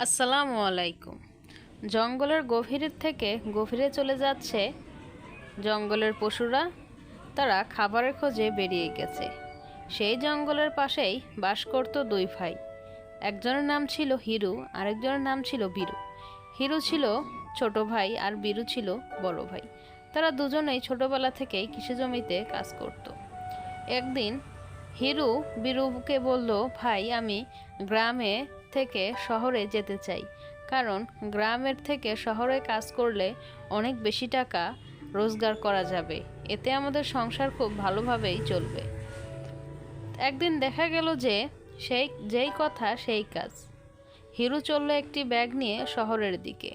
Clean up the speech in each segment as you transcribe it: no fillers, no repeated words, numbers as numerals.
আসসালামু আলাইকুম। জঙ্গলের গভীরের থেকে গভীরে চলে যাচ্ছে জঙ্গলের পশুরা। তারা খাবারের খোঁজে বেরিয়ে গেছে। সেই জঙ্গলের পাশেই বাস করত দুই ভাই। একজনের নাম ছিল হিরু, আরেকজনের নাম ছিল বীরু। হিরু ছিল ছোট ভাই আর বীরু ছিল বড় ভাই। তারা দুজনেই ছোটবেলা থেকেই কৃষি জমিতে কাজ করত। একদিন হিরু বীরুকে বলল, ভাই আমি গ্রামে থেকে শহরে যেতে চাই, কারণ গ্রামের থেকে শহরে কাজ করলে অনেক বেশি টাকা রোজগার করা যাবে, এতে আমাদের সংসার খুব ভালোভাবেই চলবে। একদিন দেখা গেল যে যেই কথা সেই কাজ। হিরু চলল একটি ব্যাগ নিয়ে শহরের দিকে।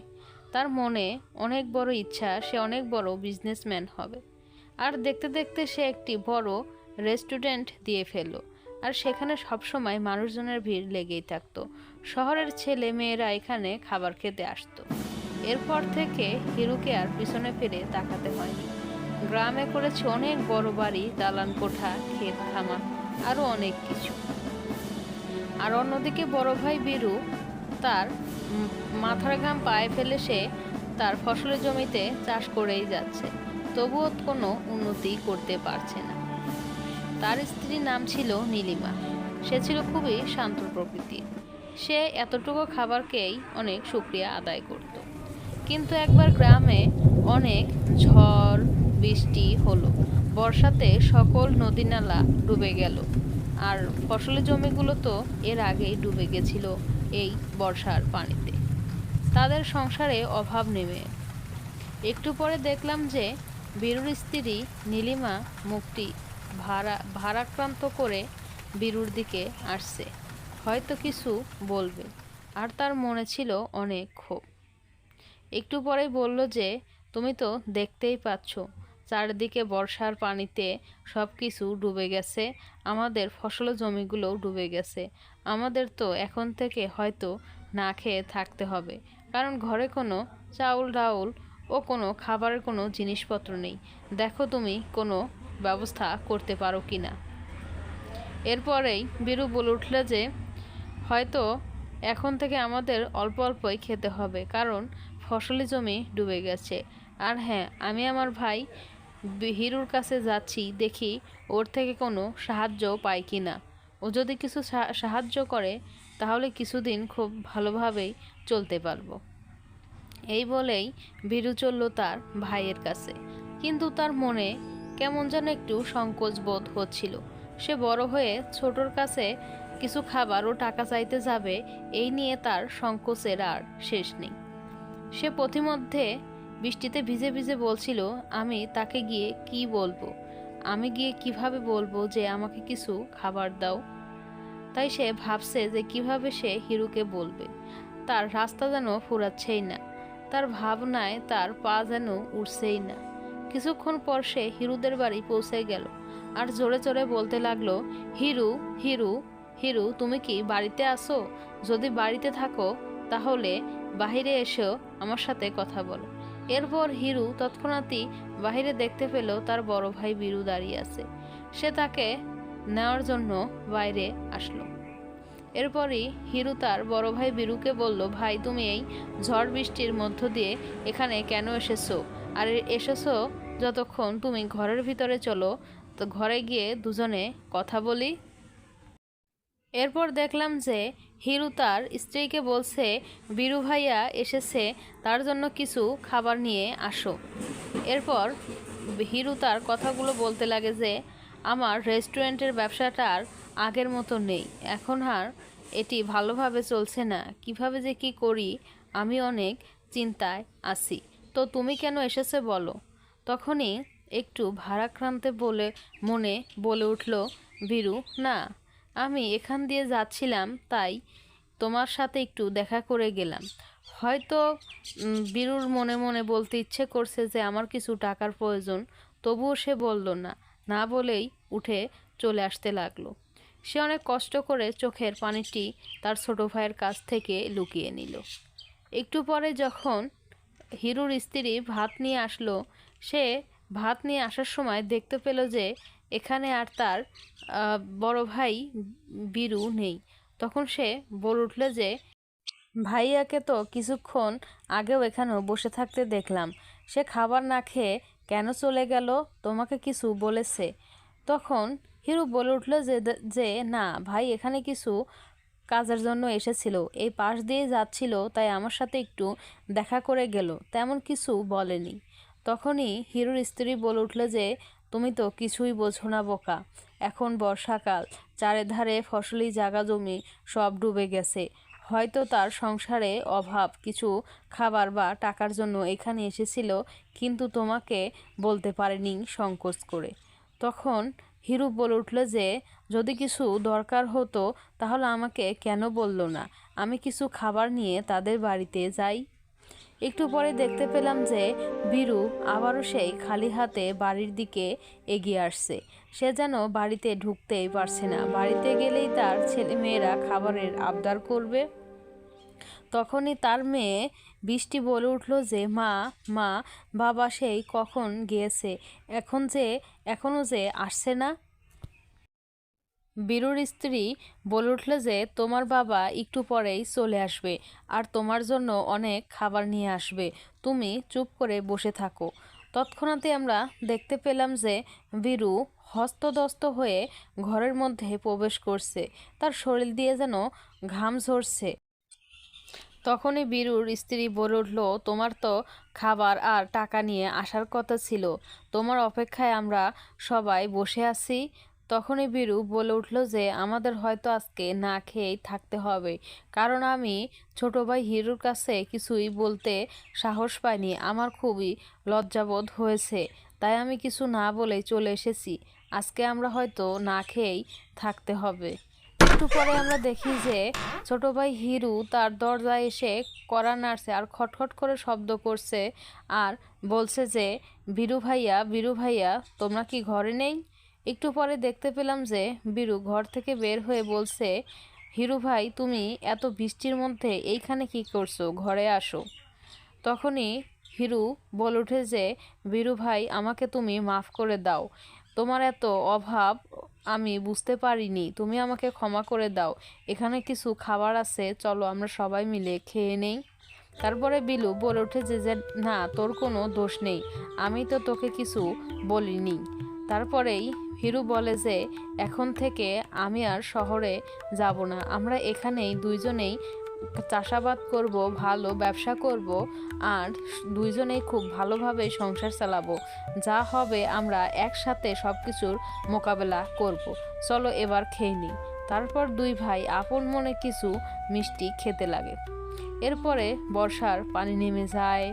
তার মনে অনেক বড় ইচ্ছা, সে অনেক বড় বিজনেসম্যান হবে। আর দেখতে দেখতে সে একটি বড় রেস্টুরেন্ট দিয়ে ফেলল। আর সেখানে সবসময় মানুষজনের ভিড় লেগেই থাকতো। শহরের ছেলে মেয়েরা এখানে খাবার খেতে আসতো। এরপর থেকে হিরুকে আর পিছনে ফিরে তাকাতে হয়নি। গ্রামে করেছে অনেক বড় বাড়ি, দালান কোঠা, ক্ষেত খামার, আরও অনেক কিছু। আর অন্যদিকে বড় ভাই বীরু তার মাথার ঘাম পায়ে ফেলে সে তার ফসলের জমিতে চাষ করেই যাচ্ছে, তবুও কোনো উন্নতি করতে পারছে না। তার স্ত্রীর নাম ছিল নীলিমা। সে ছিল খুবই শান্ত প্রকৃতির। সে এতটুকু খাবারকেই অনেক শুকরিয়া আদায় করত। কিন্তু একবার গ্রামে অনেক ঝড় বৃষ্টি হলো। বর্ষাতে সকল নদী নালা ডুবে গেল। আর ফসলের জমিগুলো তো এর আগেই ডুবে গেছিল এই বর্ষার পানিতে। তাদের সংসারে অভাব নেমে একটু পরে দেখলাম যে বীরুর স্ত্রী নীলিমা মুখটি ভারাক্রান্ত করে বীরুর দিকে আসছে, হয়তো কিছু বলবে। আর তার মনে ছিল অনেক ক্ষোভ। একটু পরেই বলল যে, তুমি তো দেখতেই পাচ্ছ চারদিকে বর্ষার পানিতে সব কিছু ডুবে গেছে, আমাদের ফসল জমিগুলোও ডুবে গেছে। আমাদের তো এখন থেকে হয়তো না খেয়ে থাকতে হবে, কারণ ঘরে কোনো চাউল ডাউল ও কোনো খাবারের কোনো জিনিসপত্র নেই। দেখো তুমি কোনো ব্যবস্থা করতে পারো কি না। এরপরেই বীরু বলে উঠল যে, হয়তো এখন থেকে আমাদের অল্প অল্পই খেতে হবে, কারণ ফসলি জমি ডুবে গেছে। আর হ্যাঁ, আমি আমার ভাই হিরুর কাছে যাচ্ছি, দেখি ওর থেকে কোনো সাহায্য পাই কি না। ও যদি কিছু সাহায্য করে তাহলে কিছুদিন খুব ভালোভাবেই চলতে পারবো। এই বলেই বীরু চলল তার ভাইয়ের কাছে। কিন্তু তার মনে কেমন যেন একটু সংকোচ বোধ হচ্ছিল। সে বড় হয়ে ছোটর কাছে কিছু খাবার ও টাকা চাইতে যাবে, এই নিয়ে তার সংকোচের আর শেষ নেই। সে পথিমধ্যে বৃষ্টিতে ভিজে ভিজে বলছিল, আমি তাকে গিয়ে কি বলবো, আমি গিয়ে কিভাবে বলবো যে আমাকে কিছু খাবার দাও। তাই সে ভাবছে যে কিভাবে সে হিরুকে বলবে। তার রাস্তা যেন ফুরাচ্ছেই না, তার ভাবনায় তার পা যেন উঠছেই না। কিছুক্ষণ পর সে হিরুদের বাড়ি পৌঁছে গেল আর জোরে জোরে বলতে লাগলো, হিরু, হিরু, হিরু, তুমি কি বাড়িতে আসো? যদি বাড়িতে থাকো তাহলে বাহিরে এসেও আমার সাথে কথা বলো। এরপর হিরু তৎক্ষণাৎই বাহিরে দেখতে পেল তার বড় ভাই বীরু দাঁড়িয়ে আছে। সে তাকে নেওয়ার জন্য বাইরে আসলো। এরপরই হিরু তার বড় ভাই বীরুকে বলল, ভাই তুমি এই ঝড় বৃষ্টির মধ্য দিয়ে এখানে কেন এসেছো? আর এসেছো যতক্ষণ, তুমি ঘরের ভিতরে চলো, তো ঘরে গিয়ে দুজনে কথা বলি। এরপর দেখলাম যে হিরু তার স্ত্রীকে বলছে, বীরু ভাইয়া এসেছে, তার জন্য কিছু খাবার নিয়ে আসো। এরপর হিরু তার কথাগুলো বলতে লাগে যে, আমার রেস্টুরেন্টের ব্যবসাটা আর আগের মতো নেই, এখন আর এটি ভালোভাবে চলছে না, কিভাবে যে কি করি আমি অনেক চিন্তায় আছি। তো তুমি কেন এসেছে বলো। তখনই একটু ভারাক্রান্তে মনে বলে উঠল বীরু, না, আমি এখান দিয়ে যাচ্ছিলাম, তাই তোমার সাথে একটু দেখা করে গেলাম। হয়তো বীরুর মনে মনে বলতে ইচ্ছে করছে যে আমার কিছু টাকার প্রয়োজন, তবুও সে বলল না, না বলেই উঠে চলে আসতে লাগলো। সে অনেক কষ্ট করে চোখের পানিটি তার ছোট ভাইয়ের কাছ থেকে লুকিয়ে নিল। একটু পরে যখন হিরুর স্ত্রী ভাত নিয়ে আসলো, সে ভাত নিয়ে আসার সময় দেখতে পেল যে এখানে আর তার বড় ভাই বীরু নেই। তখন সে বলে উঠল যে, ভাইয়াকে তো কিছুক্ষণ আগেও এখানেও বসে থাকতে দেখলাম, সে খাবার না খেয়ে কেন চলে গেল? তোমাকে কিছু বলেছে? তখন হিরু বলে উঠল যে না ভাই এখানে কিছু কাজের জন্য এসেছিল, এই পাশ দিয়ে যাচ্ছিল, তাই আমার সাথে একটু দেখা করে গেল, তেমন কিছু বলেনি। তখনই হিরুর স্ত্রী বলে উঠল যে তুমি তো কিছুই বোঝো না বোকা, এখন বর্ষাকাল, চারিধারে ফসলি জায়গা জমি সব ডুবে গেছে, হয়তো তার সংসারে অভাব, কিছু খাবার বা টাকার জন্য এখানে এসেছিল, কিন্তু তোমাকে বলতে পারেনি সংকোচ করে। তখন হিরু বলে উঠল যে যদি কিছু দরকার হতো তাহলে আমাকে কেন বলল না, আমি কিছু খাবার নিয়ে তাদের বাড়িতে যাই। একটু পরে দেখতে পেলাম যে বীরু আবারও সেই খালি হাতে বাড়ির দিকে এগিয়ে আসছে। সে যেন বাড়িতে ঢুকতেই পারছে না, বাড়িতে গেলেই তার ছেলে মেয়েরা খাবারের আবদার করবে। তখনই তার মেয়ে বৃষ্টি বলে উঠল যে মা মা বাবা সেই কখন গিয়েছে, এখনো যে আসছে না। বীরুর স্ত্রী বলে উঠল যে তোমার বাবা একটু পরেই চলে আসবে আর তোমার জন্য অনেক খাবার নিয়ে আসবে, তুমি চুপ করে বসে থাকো। তৎক্ষণাৎই আমরা দেখতে পেলাম যে বীরু হস্তদস্ত হয়ে ঘরের মধ্যে প্রবেশ করছে, তার শরীর দিয়ে যেন ঘাম ঝরছে। তখনই বীরুর স্ত্রী বলে উঠল তোমার তো খাবার আর টাকা নিয়ে আসার কথা ছিল, তোমার অপেক্ষায় আমরা সবাই বসে আছি। তখনই বীরু বলে উঠল যে আমাদের হয়তো আজকে না খেয়েই থাকতে হবে, কারণ আমি ছোট ভাই হিরুর কাছে কিছুই বলতে সাহস পাইনি, আমার খুবই লজ্জাবোধ হয়েছে, তাই আমি কিছু না বলেই চলে এসেছি, আজকে আমরা হয়তো না খেয়েই থাকতে হবে। একটু পরে আমরা দেখি যে ছোট ভাই হিরু তার দরজায় এসে কড়া নাড়ছে আর খটখট করে শব্দ করছে আর বলছে যে বীরু ভাইয়া তোমরা কি ঘরে নেই? একটু পরে দেখতে পেলাম যে বীরু ঘর থেকে বের হয়ে বলছে হিরু ভাই তুমি এত বৃষ্টির মধ্যে এইখানে কি করছো, ঘরে আসো। তখনই হিরু বলে ওঠে যে বীরু ভাই আমাকে তুমি মাফ করে দাও, তোমার এত অভাব আমি বুঝতে পারিনি, তুমি আমাকে ক্ষমা করে দাও, এখানে কিছু খাবার আছে, চলো আমরা সবাই মিলে খেয়ে নেই। তারপরে বিলু বলে ওঠে যে না তোর কোনো দোষ নেই, আমি তো তোকে কিছু বলিনি। তারপরেই হিরু বলে যে এখন থেকে আমি আর শহরে যাব না, আমরা এখানেই দুইজনেই চাষাবাদ করব, ভালো ব্যবসা করব আর দুইজনেই খুব ভালোভাবে সংসার চালাবো, যা হবে আমরা একসাথে সব কিছুর মোকাবেলা করব, চলো এবার খেয়ে নিই। তারপর দুই ভাই আপন মনে কিছু মিষ্টি খেতে লাগে। এরপরে বর্ষার পানি নেমে যায়,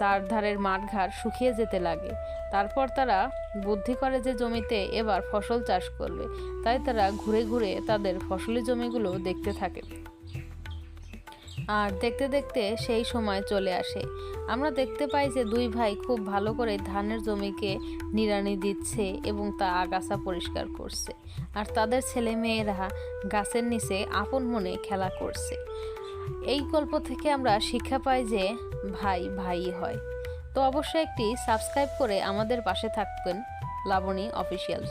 চারধারের মাঠঘাট শুকিয়ে যেতে লাগে। তারপর তারা বুদ্ধি করে যে জমিতে এবার ফসল চাষ করবে, তাই তারা ঘুরে ঘুরে তাদের ফসলি জমিগুলো দেখতে থাকে। আর দেখতে দেখতে সেই সময় চলে আসে, আমরা দেখতে পাই যে দুই ভাই খুব ভালো করে ধানের জমিকে নিড়ানি দিচ্ছে এবং তা আগাছা পরিষ্কার করছে, আর তাদের ছেলে মেয়েরা গাছের নিচে আপন মনে খেলা করছে। এই গল্প থেকে আমরা শিক্ষা পাই যে ভাই ভাই হয়। তো অবশ্যই একটি সাবস্ক্রাইব করে আমাদের পাশে থাকবেন লাবণী অফিসিয়াল।